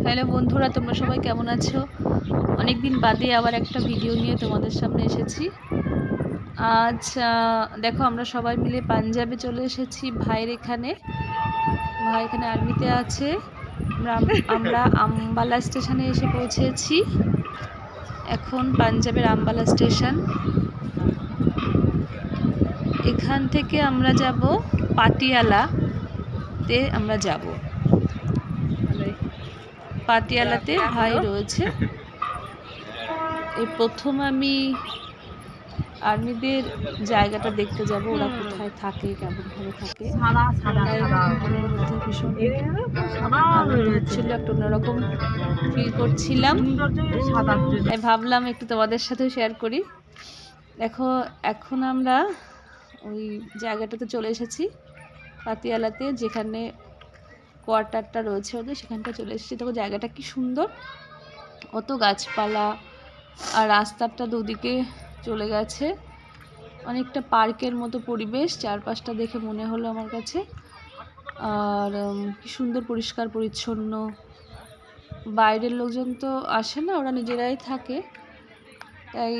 Hello বন্ধুরা, তোমরা সবাই কেমন আছো? অনেক দিন বাদে আবার একটা ভিডিও নিয়ে তোমাদের সামনে এসেছি। আজ দেখো, আমরা সবাই মিলে পাঞ্জাবে চলে এসেছি ভাইয়ের এখানে। ভাই এখানে আর্মিতে আছে। আমরা আম্বালা স্টেশনে এসে পৌঁছেছি। এখন পাঞ্জাবের আম্বালা স্টেশন। এখান থেকে আমরা যাব পাটিয়ালাতে। আমরা যাব পাটিয়ালাতে, ভাই রয়েছে। এই প্রথম আমি আর্মিদের জায়গাটা দেখতে যাব, ওরা কোথায় থাকে, কেমন ভাবে থাকে। মধ্যে ভীষণ আনন্দ হচ্ছিল, একটা অন্যরকম ফিল করছিলাম। তাই ভাবলাম একটু তোমাদের সাথেও শেয়ার করি। দেখো, এখন আমরা ওই জায়গাটাতে চলে এসেছি পাতিয়ালাতে, যেখানে কোয়ার্টারটা রয়েছে ওদের, সেখানটা চলে এসেছি। দেখো জায়গাটা কি সুন্দর, কত গাছপালা, আর রাস্তাটা দুদিকে চলে গেছে। অনেকটা পার্কের মতো পরিবেশ, চারপাশটা দেখে মনে হলো আমার কাছে। আর কি সুন্দর পরিষ্কার পরিচ্ছন্ন। বাইরের লোকজন তো আসে না, ওরা নিজেরাই থাকে, তাই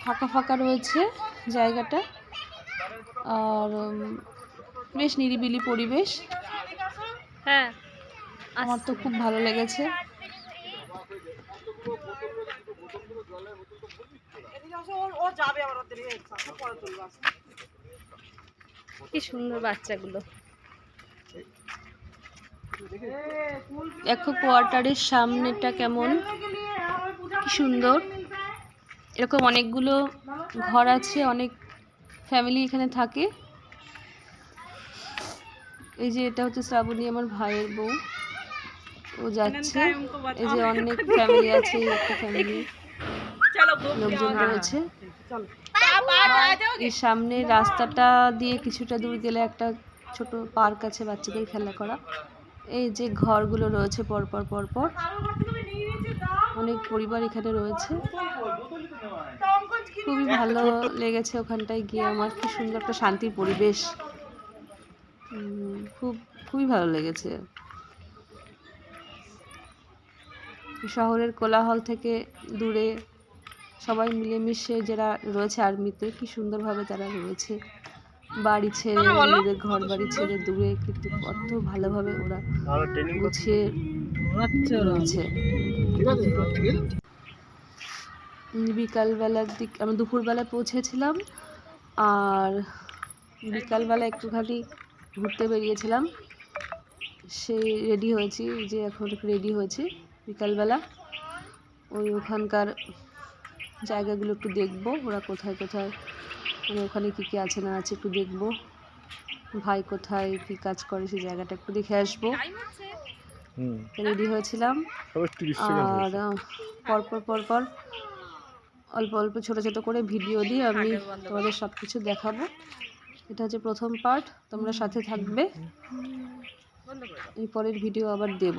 ফাঁকা ফাঁকা রয়েছে জায়গাটা। আর বেশ নিরিবিলি পরিবেশ। হ্যাঁ, আমার তো খুব ভালো লেগেছে। কি সুন্দর বাচ্চাগুলো। দেখো কোয়ার্টারের সামনেটা কেমন, কি সুন্দর। এরকম অনেকগুলো ঘর আছে, অনেক ফ্যামিলি এখানে থাকে। এই যে এটা হচ্ছে শ্রাবণী, আমার ভাইয়ের বউ, ও যাচ্ছে। এই যে অনেক ফ্যামিলি আছে, একটা ফ্যামিলি লোকজন রয়েছে। এই সামনে রাস্তাটা দিয়ে কিছুটা দূর গেলে একটা ছোট পার্ক আছে বাচ্চাদের খেলা করা। এই যে ঘরগুলো রয়েছে পরপর পরপর, অনেক পরিবার এখানে রয়েছে। খুবই ভালো লেগেছে ওখানটায় গিয়ে আমার, কি সুন্দর একটা শান্তির পরিবেশ। খুবই ভালো লেগেছে। শহরের কোলাহল থেকে দূরে সবাই মিলেমিশে যারা রয়েছে আর্মিতে, কি সুন্দরভাবে তারা রয়েছে। বাড়ি ছেড়ে, নিজেদের ঘর বাড়ি ছেড়ে দূরে, কিন্তু কত ভালোভাবে ওরা গুছিয়ে রয়েছে। বিকালবেলার দিক, আমরা দুপুরবেলা পৌঁছেছিলাম, আর বিকালবেলা একটুখানি ঘুরতে বেরিয়েছিলাম। সেই রেডি হয়েছি, যে এখন রেডি হয়েছি বিকালবেলা। ওখানকার জায়গাগুলো একটু দেখবো, ওরা কোথায় কোথায়, মানে ওখানে কী কী আছে না আছে একটু দেখবো। ভাই কোথায় কী কাজ করে সেই জায়গাটা একটু দেখে আসবো। রেডি হয়েছিলাম। আর পরপর পরপর অল্প অল্প ছোট ছোট করে ভিডিও দিয়ে আমি তোমাদের সব কিছু দেখাবো। এটা হচ্ছে প্রথম পার্ট, তোমরা সাথে থাকবে। এই পরের ভিডিও আবার দেব।